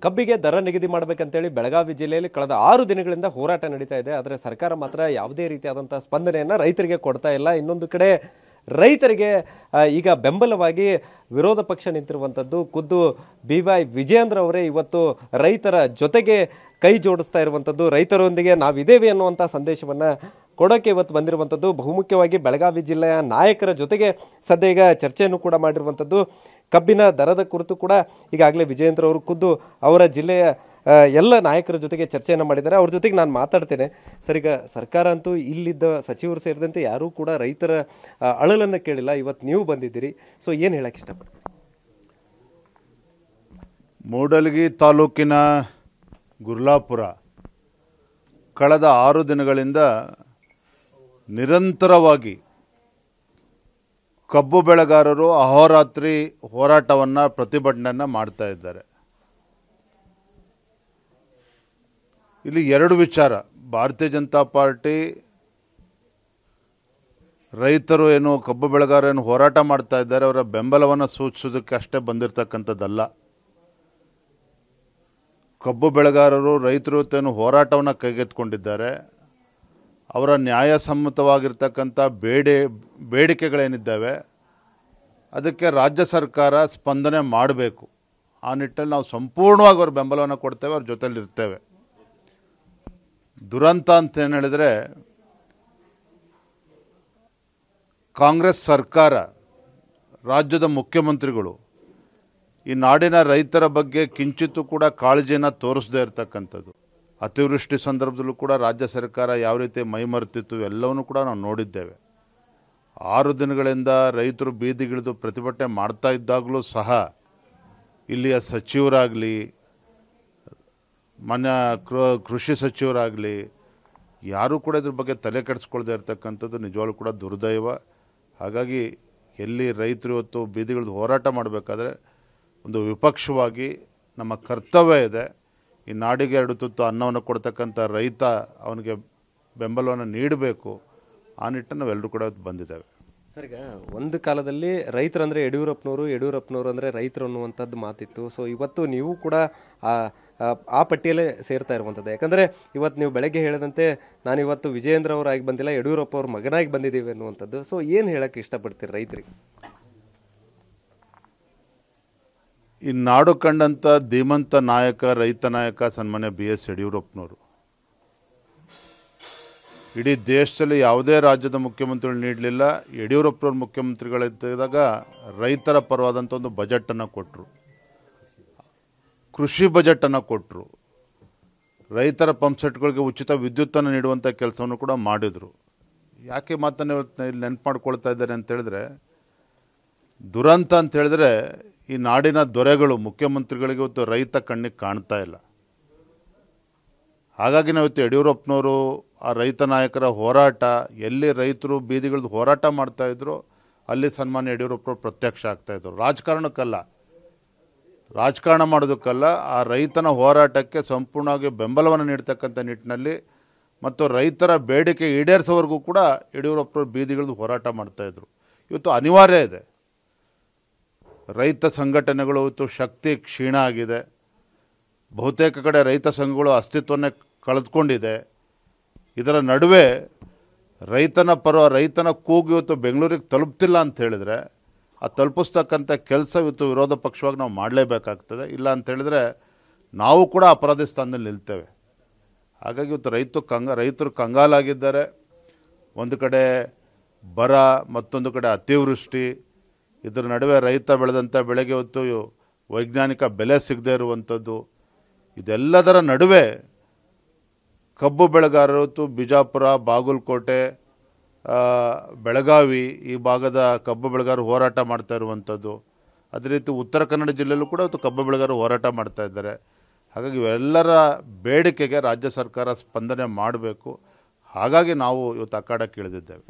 ಕಬ್ಬಿಗೆ ದರ ನಿಗದಿ ಮಾಡಬೇಕಂತೇಳಿ ಬೆಳಗಾವಿ ಜಿಲ್ಲೆಯಲ್ಲಿ ಕಳೆದ 6 ದಿನಗಳಿಂದ ಹೋರಾಟ ನಡೀತಾ ಇದೆ. ಆದರೆ ಸರ್ಕಾರ ಮಾತ್ರ ಯಾವುದೇ ರೀತಿಯಾದಂತಹ ಸ್ಪಂದನೆಯನ್ನು ರೈತರಿಗೆ ಕೊಡ್ತಾ ಇಲ್ಲ. ಇನ್ನೊಂದು ಕಡೆ ರೈತರಿಗೆ ಈಗ ಬೆಂಬಲವಾಗಿ ವಿರೋಧ ಪಕ್ಷ ನಿಂತಿರುವಂಥದ್ದು ಖುದ್ದು BY ವಿಜಯೇಂದ್ರ ಅವರೇ ಇವತ್ತು ರೈತರ ಜೊತೆಗೆ ಕೈ ಜೋಡಿಸ್ತಾ ಇರುವಂಥದ್ದು. ರೈತರೊಂದಿಗೆ ನಾವಿದ್ದೇವೆ ಅನ್ನುವಂಥ ಸಂದೇಶವನ್ನು ಕೊಡೋಕೆ ಇವತ್ತು ಬಂದಿರುವಂಥದ್ದು. ಬಹುಮುಖ್ಯವಾಗಿ ಬೆಳಗಾವಿ ಜಿಲ್ಲೆಯ ನಾಯಕರ ಜೊತೆಗೆ ಸದ್ಯ ಈಗ ಚರ್ಚೆಯನ್ನು ಕೂಡ ಮಾಡಿರುವಂಥದ್ದು. ಕಬ್ಬಿನ ದರದ ಕುರಿತು ಕೂಡ ಈಗಾಗಲೇ ವಿಜಯೇಂದ್ರ ಅವರು ಖುದ್ದು ಅವರ ಜಿಲ್ಲೆಯ ಎಲ್ಲ ನಾಯಕರ ಜೊತೆಗೆ ಚರ್ಚೆಯನ್ನು ಮಾಡಿದ್ದಾರೆ. ಅವ್ರ ಜೊತೆಗೆ ನಾನು ಮಾತಾಡ್ತೇನೆ. ಸರ್, ಈಗ ಸರ್ಕಾರ ಅಂತೂ ಇಲ್ಲಿದ್ದ ಸಚಿವರು ಸೇರಿದಂತೆ ಯಾರೂ ಕೂಡ ರೈತರ ಅಳಲನ್ನು ಕೇಳಿಲ್ಲ. ಇವತ್ತು ನೀವು ಬಂದಿದ್ದೀರಿ, ಸೊ ಏನು ಹೇಳಕ್ಕೆ ಇಷ್ಟಪಡ್ತೀರಿ? ಮೂಡಲಗಿ ತಾಲೂಕಿನ ಗುರ್ಲಾಪುರ ಕಳೆದ 6 ದಿನಗಳಿಂದ ನಿರಂತರವಾಗಿ ಕಬ್ಬು ಬೆಳೆಗಾರರು ಅಹೋರಾತ್ರಿ ಹೋರಾಟವನ್ನು ಪ್ರತಿಭಟನೆಯನ್ನು ಮಾಡ್ತಾ ಇದ್ದಾರೆ. ಇಲ್ಲಿ 2 ವಿಚಾರ. ಭಾರತೀಯ ಜನತಾ ಪಾರ್ಟಿ ರೈತರು ಏನು ಕಬ್ಬು ಬೆಳೆಗಾರರು ಏನು ಹೋರಾಟ ಮಾಡ್ತಾ ಇದ್ದಾರೆ ಅವರ ಬೆಂಬಲವನ್ನು ಸೂಚಿಸೋದಕ್ಕೆ ಅಷ್ಟೇ ಬಂದಿರತಕ್ಕಂಥದ್ದಲ್ಲ. ಕಬ್ಬು ಬೆಳೆಗಾರರು ರೈತರು ಏನು ಹೋರಾಟವನ್ನು ಕೈಗೆತ್ತಿಕೊಂಡಿದ್ದಾರೆ. ಅವರ ನ್ಯಾಯಸಮ್ಮತವಾಗಿರ್ತಕ್ಕಂಥ ಬೇಡಿಕೆಗಳೇನಿದ್ದಾವೆ ಅದಕ್ಕೆ ರಾಜ್ಯ ಸರ್ಕಾರ ಸ್ಪಂದನೆ ಮಾಡಬೇಕು. ಆ ನಿಟ್ಟಲ್ಲಿ ನಾವು ಸಂಪೂರ್ಣವಾಗಿ ಅವ್ರ ಬೆಂಬಲವನ್ನು ಕೊಡ್ತೇವೆ, ಅವ್ರ ಜೊತೆಲಿರ್ತೇವೆ. ದುರಂತ ಅಂತ ಏನು ಹೇಳಿದರೆ, ಕಾಂಗ್ರೆಸ್ ಸರ್ಕಾರ, ರಾಜ್ಯದ ಮುಖ್ಯಮಂತ್ರಿಗಳು ಈ ನಾಡಿನ ರೈತರ ಬಗ್ಗೆ ಕಿಂಚಿತ್ತೂ ಕೂಡ ಕಾಳಜಿಯನ್ನು ತೋರಿಸದೇ ಇರತಕ್ಕಂಥದ್ದು. ಅತಿವೃಷ್ಟಿ ಸಂದರ್ಭದಲ್ಲೂ ಕೂಡ ರಾಜ್ಯ ಸರ್ಕಾರ ಯಾವ ರೀತಿ ಮೈಮರೆತಿತ್ತು ಎಲ್ಲವನ್ನೂ ಕೂಡ ನಾವು ನೋಡಿದ್ದೇವೆ. 6 ದಿನಗಳಿಂದ ರೈತರು ಬೀದಿಗಿಳಿದು ಪ್ರತಿಭಟನೆ ಮಾಡ್ತಾ ಇದ್ದಾಗಲೂ ಸಹ ಇಲ್ಲಿಯ ಸಚಿವರಾಗಲಿ, ಮಾನ್ಯ ಕೃಷಿ ಸಚಿವರಾಗಲಿ ಯಾರೂ ಕೂಡ ಇದ್ರ ಬಗ್ಗೆ ತಲೆ ಕೆಡಿಸ್ಕೊಳ್ದೇ ಇರತಕ್ಕಂಥದ್ದು ನಿಜವಾಗ್ಲೂ ಕೂಡ ದುರ್ದೈವ. ಹಾಗಾಗಿ ಎಲ್ಲಿ ರೈತರು ಇವತ್ತು ಬೀದಿಗಿಳಿದು ಹೋರಾಟ ಮಾಡಬೇಕಾದ್ರೆ ಒಂದು ವಿಪಕ್ಷವಾಗಿ ನಮ್ಮ ಕರ್ತವ್ಯ ಇದೆ. ಈ ನಾಡಿಗೆ 2 ತುತ್ತು ಅನ್ನವನ್ನು ಕೊಡ್ತಕ್ಕಂಥ ರೈತ ಅವನಿಗೆ ಬೆಂಬಲವನ್ನು ನೀಡಬೇಕು. ಆ ನಿಟ್ಟನ್ನು ನಾವೆಲ್ಲರೂ ಕೂಡ ಬಂದಿದ್ದೇವೆ. ಸರ್, ಈಗ ಒಂದು ಕಾಲದಲ್ಲಿ ರೈತರಂದರೆ ಯಡಿಯೂರಪ್ಪನವರು ಅಂದರೆ ರೈತರು ಅನ್ನುವಂಥದ್ದು ಮಾತಿತ್ತು. ಸೊ ಇವತ್ತು ನೀವು ಕೂಡ ಆ ಪಟ್ಟಿಯಲ್ಲೇ ಸೇರ್ತಾ ಇರುವಂಥದ್ದು. ಯಾಕಂದರೆ ಇವತ್ತು ನೀವು ಬೆಳಗ್ಗೆ ಹೇಳಿದಂತೆ ನಾನಿವತ್ತು ವಿಜಯೇಂದ್ರ ಅವರಾಗಿ ಬಂದಿಲ್ಲ, ಯಡಿಯೂರಪ್ಪ ಅವ್ರ ಮಗನಾಗಿ ಬಂದಿದ್ದೀವಿ ಅನ್ನುವಂಥದ್ದು. ಸೊ ಏನು ಹೇಳಕ್ಕೆ ಇಷ್ಟಪಡ್ತೀರಿ ರೈತರಿಗೆ? ಈ ನಾಡು ಕಂಡಂಥ ಧೀಮಂತ ನಾಯಕ, ರೈತ ನಾಯಕ ಸನ್ಮಾನ್ಯ BS ಯಡಿಯೂರಪ್ಪನವರು ಇಡೀ ದೇಶದಲ್ಲಿ ಯಾವುದೇ ರಾಜ್ಯದ ಮುಖ್ಯಮಂತ್ರಿಗಳು ನೀಡಲಿಲ್ಲ. ಯಡಿಯೂರಪ್ಪನವ್ರ ಮುಖ್ಯಮಂತ್ರಿಗಳಿದ್ದಾಗ ರೈತರ ಪರವಾದಂಥ ಒಂದು ಬಜೆಟನ್ನು ಕೊಟ್ಟರು, ಕೃಷಿ ಬಜೆಟನ್ನು ಕೊಟ್ಟರು, ರೈತರ ಪಂಪ್ಸೆಟ್ಗಳಿಗೆ ಉಚಿತ ವಿದ್ಯುತ್ತನ್ನು ನೀಡುವಂಥ ಕೆಲಸವನ್ನು ಕೂಡ ಮಾಡಿದರು. ಯಾಕೆ ಮಾತನ್ನು ಇಲ್ಲಿ ನೆನಪು ಮಾಡ್ಕೊಳ್ತಾ ಇದ್ದಾರೆ ಅಂತ ಹೇಳಿದ್ರೆ, ದುರಂತ ಅಂತ ಹೇಳಿದ್ರೆ ಈ ನಾಡಿನ ದೊರೆಗಳು, ಮುಖ್ಯಮಂತ್ರಿಗಳಿಗೆ ಇವತ್ತು ರೈತ ಕಣ್ಣಿಗೆ ಕಾಣ್ತಾ ಇಲ್ಲ. ಹಾಗಾಗಿ ನಾವು ಇವತ್ತು ಯಡಿಯೂರಪ್ಪನವರು ಆ ರೈತ ನಾಯಕರ ಹೋರಾಟ, ಎಲ್ಲಿ ರೈತರು ಬೀದಿಗಿಳಿದು ಹೋರಾಟ ಮಾಡ್ತಾಯಿದ್ರು ಅಲ್ಲಿ ಸನ್ಮಾನ್ಯ ಯಡಿಯೂರಪ್ಪನವರು ಪ್ರತ್ಯಕ್ಷ ಆಗ್ತಾಯಿದ್ರು. ರಾಜಕಾರಣ ಮಾಡೋದಕ್ಕಲ್ಲ, ಆ ರೈತನ ಹೋರಾಟಕ್ಕೆ ಸಂಪೂರ್ಣವಾಗಿ ಬೆಂಬಲವನ್ನು ನೀಡ್ತಕ್ಕಂಥ ನಿಟ್ಟಿನಲ್ಲಿ ಮತ್ತು ರೈತರ ಬೇಡಿಕೆ ಈಡೇರಿಸೋವರೆಗೂ ಕೂಡ ಯಡಿಯೂರಪ್ಪನವರು ಬೀದಿಗಿಳಿದು ಹೋರಾಟ ಮಾಡ್ತಾಯಿದ್ರು. ಇವತ್ತು ಅನಿವಾರ್ಯ ಇದೆ. ರೈತ ಸಂಘಟನೆಗಳು ಇವತ್ತು ಶಕ್ತಿ ಕ್ಷೀಣ ಆಗಿದೆ. ಬಹುತೇಕ ಕಡೆ ರೈತ ಸಂಘಗಳು ಅಸ್ತಿತ್ವನ್ನೇ ಕಳೆದುಕೊಂಡಿದೆ. ಇದರ ನಡುವೆ ರೈತನ ಕೂಗು ಇವತ್ತು ಬೆಂಗಳೂರಿಗೆ ತಲುಪ್ತಿಲ್ಲ ಅಂತ ಹೇಳಿದರೆ ಆ ತಲುಪಿಸ್ತಕ್ಕಂಥ ಕೆಲಸ ಇವತ್ತು ವಿರೋಧ ಪಕ್ಷವಾಗಿ ನಾವು ಮಾಡಲೇಬೇಕಾಗ್ತದೆ. ಇಲ್ಲ ಅಂತ ಹೇಳಿದ್ರೆ ನಾವು ಕೂಡ ಅಪರಾಧಿ ಸ್ಥಾನದಲ್ಲಿ ನಿಲ್ತೇವೆ. ಹಾಗಾಗಿ ಇವತ್ತು ರೈತರು ಕಂಗಾಲಾಗಿದ್ದಾರೆ. ಒಂದು ಕಡೆ ಬರ, ಮತ್ತೊಂದು ಕಡೆ ಅತಿವೃಷ್ಟಿ. ಇದರ ನಡುವೆ ರೈತ ಬೆಳೆದಂಥ ಬೆಳೆಗೆ ಇವತ್ತು ವೈಜ್ಞಾನಿಕ ಬೆಲೆ ಸಿಗದೇ ಇರುವಂಥದ್ದು. ಇದೆಲ್ಲದರ ನಡುವೆ ಕಬ್ಬು ಬೆಳೆಗಾರರು ಇವತ್ತು ಬಿಜಾಪುರ, ಬಾಗಲಕೋಟೆ, ಬೆಳಗಾವಿ ಈ ಭಾಗದ ಕಬ್ಬು ಬೆಳೆಗಾರರು ಹೋರಾಟ ಮಾಡ್ತಾ ಇರುವಂಥದ್ದು. ಅದೇ ರೀತಿ ಉತ್ತರ ಕನ್ನಡ ಜಿಲ್ಲೆಯಲ್ಲೂ ಕೂಡ ಇವತ್ತು ಕಬ್ಬು ಬೆಳೆಗಾರರು ಹೋರಾಟ ಮಾಡ್ತಾ ಇದ್ದಾರೆ. ಹಾಗಾಗಿ ಇವೆಲ್ಲರ ಬೇಡಿಕೆಗೆ ರಾಜ್ಯ ಸರ್ಕಾರ ಸ್ಪಂದನೆ ಮಾಡಬೇಕು. ಹಾಗಾಗಿ ನಾವು ಇವತ್ತು ಅಖಾಡಕ್ಕೆ ಇಳಿದಿದ್ದೇವೆ.